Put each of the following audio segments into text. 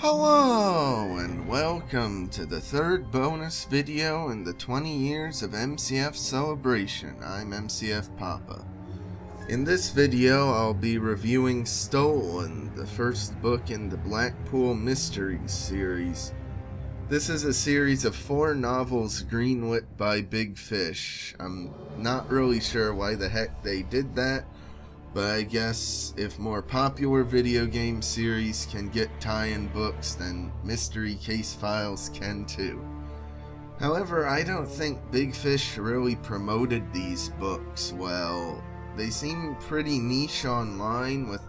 Hello and welcome to the third bonus video in the 20 years of MCF celebration. I'm MCFPapa. In this video I'll be reviewing Stolen, the first book in the Blackpool Mysteries series. This is a series of 4 novels greenlit by Big Fish. I'm not really sure why the heck they did that, but I guess if more popular video game series can get tie-in books, then Mystery Case Files can too. However, I don't think Big Fish really promoted these books well. They seem pretty niche online, with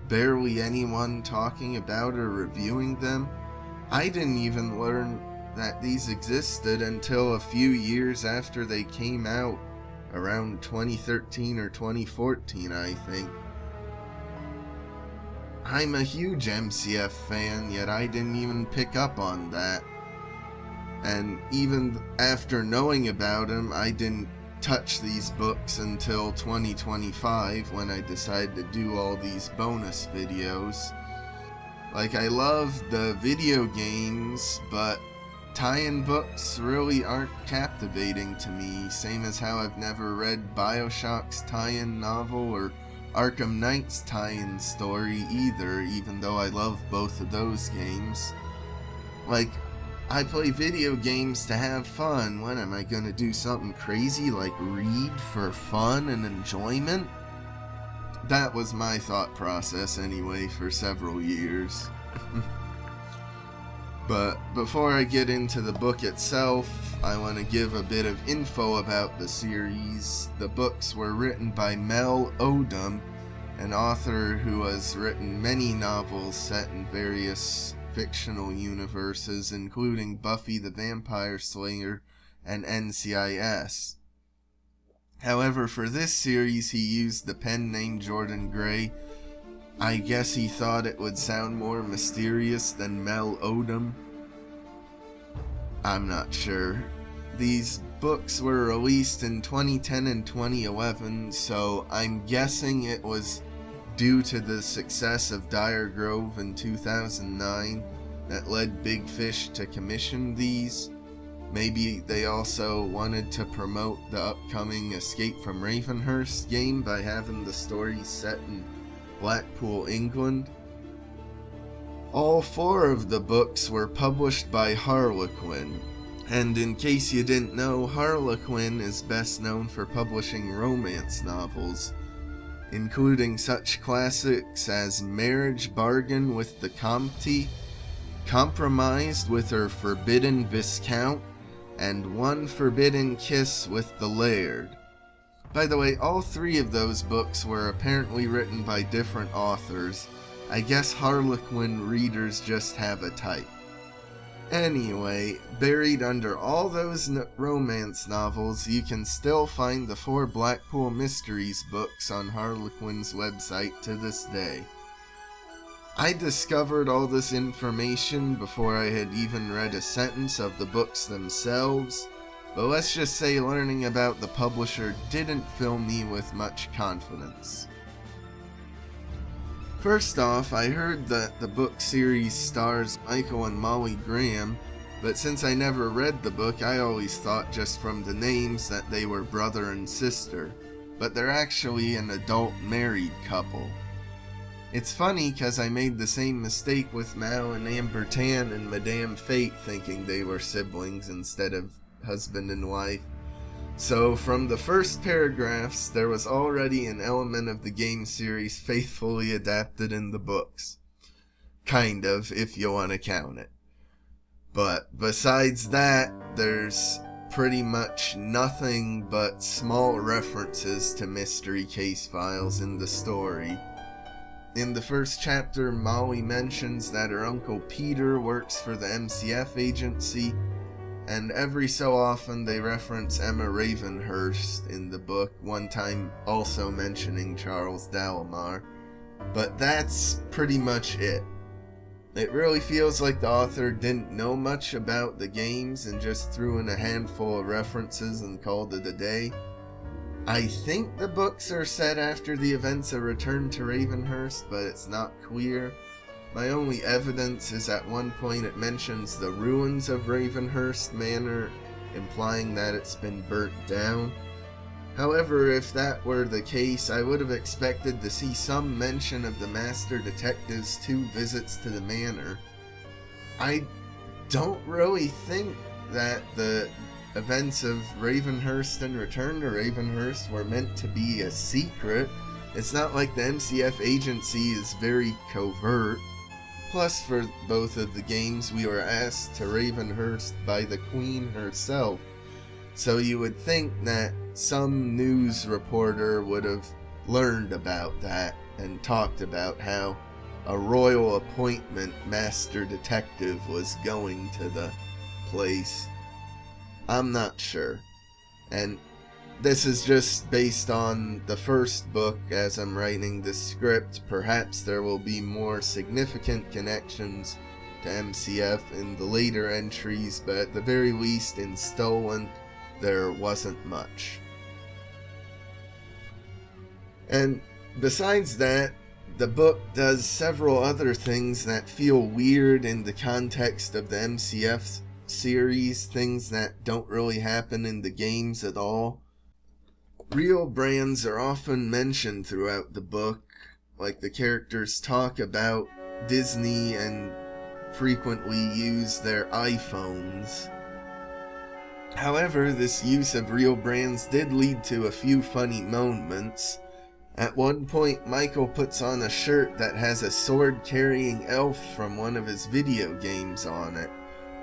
barely anyone talking about or reviewing them. I didn't even learn that these existed until a few years after they came out. Around 2013 or 2014, I think. I'm a huge MCF fan, yet I didn't even pick up on that. And even after knowing about him, I didn't touch these books until 2025 when I decided to do all these bonus videos. Like, I love the video games, but tie-in books really aren't captivating to me, same as how I've never read BioShock's tie-in novel or Arkham Knight's tie-in story either, even though I love both of those games. Like, I play video games to have fun. When am I gonna do something crazy like read for fun and enjoyment? That was my thought process anyway for several years. But before I get into the book itself, I want to give a bit of info about the series. The books were written by Mel Odom, an author who has written many novels set in various fictional universes, including Buffy the Vampire Slayer and NCIS. However, for this series he used the pen name Jordan Gray. I guess he thought it would sound more mysterious than Mel Odom. I'm not sure. These books were released in 2010 and 2011, so I'm guessing it was due to the success of Dire Grove in 2009 that led Big Fish to commission these. Maybe they also wanted to promote the upcoming Escape from Ravenhurst game by having the story set in Blackpool, England. All 4 of the books were published by Harlequin, and in case you didn't know, Harlequin is best known for publishing romance novels, including such classics as Marriage Bargain with the Comte, Compromised with Her Forbidden Viscount, and One Forbidden Kiss with the Laird. By the way, all 3 of those books were apparently written by different authors. I guess Harlequin readers just have a type. Anyway, buried under all those romance novels, you can still find the 4 Blackpool Mysteries books on Harlequin's website to this day. I discovered all this information before I had even read a sentence of the books themselves. But let's just say learning about the publisher didn't fill me with much confidence. First off, I heard that the book series stars Michael and Molly Graham, but since I never read the book, I always thought just from the names that they were brother and sister, but they're actually an adult married couple. It's funny because I made the same mistake with Mal and Amber Tan and Madame Fate, thinking they were siblings instead of husband and wife. So from the first paragraphs, there was already an element of the game series faithfully adapted in the books. Kind of, if you want to count it. But besides that, there's pretty much nothing but small references to Mystery Case Files in the story. In the first chapter, Molly mentions that her uncle Peter works for the MCF agency, and every so often they reference Emma Ravenhurst in the book, one time also mentioning Charles Dalamar. But that's pretty much it. It really feels like the author didn't know much about the games and just threw in a handful of references and called it a day. I think the books are set after the events of Return to Ravenhurst, but it's not clear. My only evidence is at one point it mentions the ruins of Ravenhurst Manor, implying that it's been burnt down. However, if that were the case, I would have expected to see some mention of the Master Detective's 2 visits to the manor. I don't really think that the events of Ravenhurst and Return to Ravenhurst were meant to be a secret. It's not like the MCF agency is very covert. Plus, for both of the games, we were asked to Ravenhurst by the Queen herself. So you would think that some news reporter would have learned about that and talked about how a royal appointment master detective was going to the place. I'm not sure. And this is just based on the first book as I'm writing the script. Perhaps there will be more significant connections to MCF in the later entries, but at the very least in Stolen, there wasn't much. And besides that, the book does several other things that feel weird in the context of the MCF series, things that don't really happen in the games at all. Real brands are often mentioned throughout the book, like the characters talk about Disney and frequently use their iPhones. However, this use of real brands did lead to a few funny moments. At one point, Michael puts on a shirt that has a sword-carrying elf from one of his video games on it,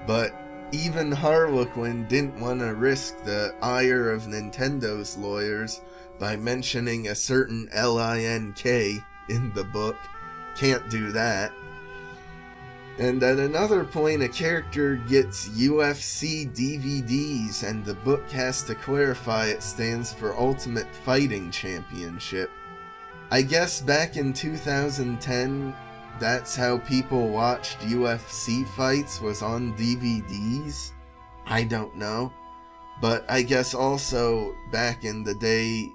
but even Harlequin didn't want to risk the ire of Nintendo's lawyers by mentioning a certain L-I-N-K in the book. Can't do that. And at another point, a character gets UFC DVDs, and the book has to clarify it stands for Ultimate Fighting Championship. I guess back in 2010, that's how people watched UFC fights, was on DVDs? I don't know. But I guess also back in the day,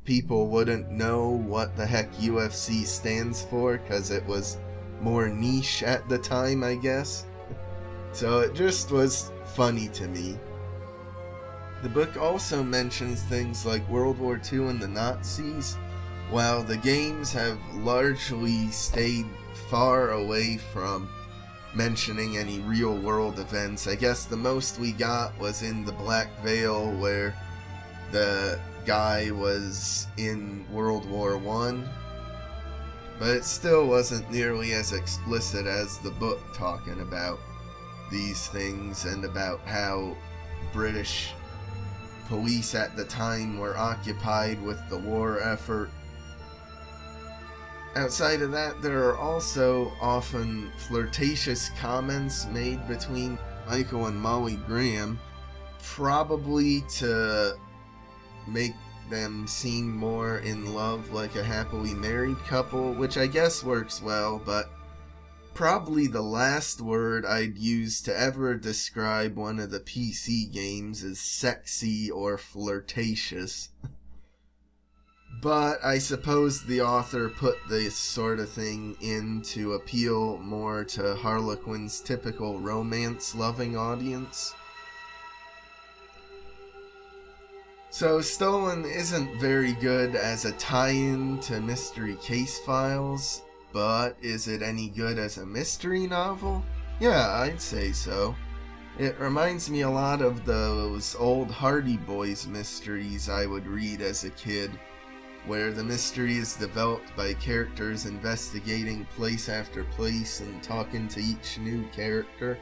people wouldn't know what the heck UFC stands for because it was more niche at the time, I guess. So it just was funny to me. The book also mentions things like World War II and the Nazis, while the games have largely stayed far away from mentioning any real world events. I guess the most we got was in the Black Veil, where the guy was in World War I, but it still wasn't nearly as explicit as the book talking about these things and about how British police at the time were occupied with the war effort. Outside of that, there are also often flirtatious comments made between Michael and Molly Graham, probably to make them seem more in love like a happily married couple, which I guess works well, but probably the last word I'd use to ever describe one of the PC games is sexy or flirtatious. But I suppose the author put this sort of thing in to appeal more to Harlequin's typical romance-loving audience. So Stolen isn't very good as a tie-in to Mystery Case Files, but is it any good as a mystery novel? Yeah, I'd say so. It reminds me a lot of those old Hardy Boys mysteries I would read as a kid, where the mystery is developed by characters investigating place after place and talking to each new character,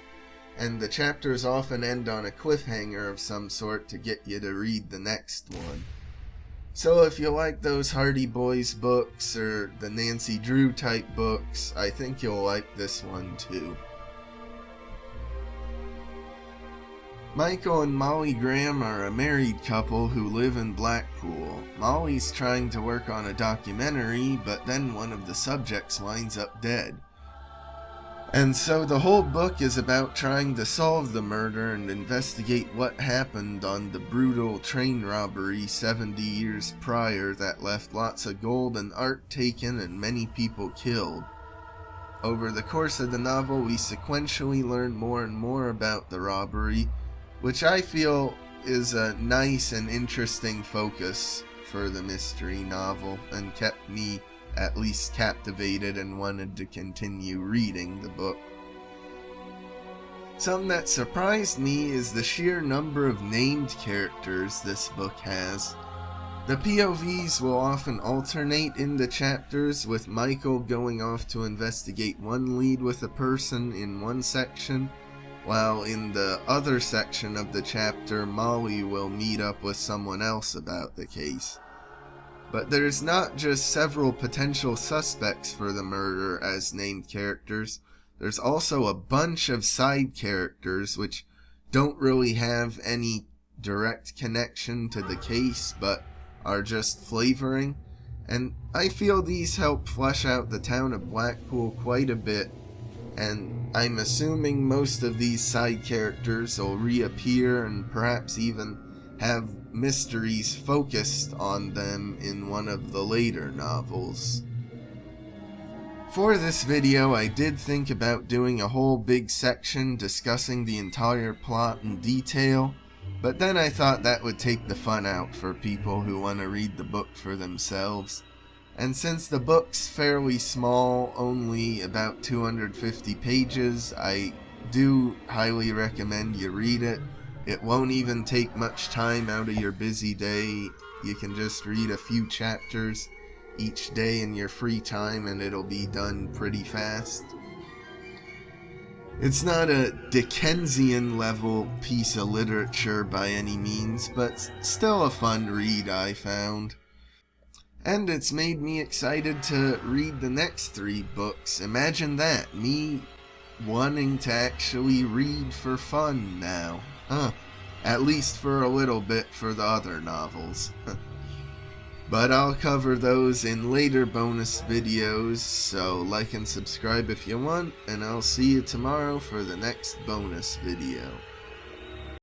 and the chapters often end on a cliffhanger of some sort to get you to read the next one. So if you like those Hardy Boys books or the Nancy Drew type books, I think you'll like this one too. Michael and Molly Graham are a married couple who live in Blackpool. Molly's trying to work on a documentary, but then one of the subjects winds up dead. And so the whole book is about trying to solve the murder and investigate what happened on the brutal train robbery 70 years prior that left lots of gold and art taken and many people killed. Over the course of the novel, we sequentially learn more and more about the robbery, which I feel is a nice and interesting focus for the mystery novel, and kept me at least captivated and wanted to continue reading the book. Something that surprised me is the sheer number of named characters this book has. The POVs will often alternate in the chapters, with Michael going off to investigate one lead with a person in one section, while in the other section of the chapter, Molly will meet up with someone else about the case. But there's not just several potential suspects for the murder as named characters, there's also a bunch of side characters which don't really have any direct connection to the case, but are just flavoring, and I feel these help flesh out the town of Blackpool quite a bit, and I'm assuming most of these side characters will reappear and perhaps even have mysteries focused on them in one of the later novels. For this video, I did think about doing a whole big section discussing the entire plot in detail, but then I thought that would take the fun out for people who want to read the book for themselves. And since the book's fairly small, only about 250 pages, I do highly recommend you read it. It won't even take much time out of your busy day. You can just read a few chapters each day in your free time and it'll be done pretty fast. It's not a Dickensian level piece of literature by any means, but still a fun read, I found. And it's made me excited to read the next 3 books. Imagine that, me wanting to actually read for fun now. At least for a little bit for the other novels. But I'll cover those in later bonus videos, so like and subscribe if you want, and I'll see you tomorrow for the next bonus video.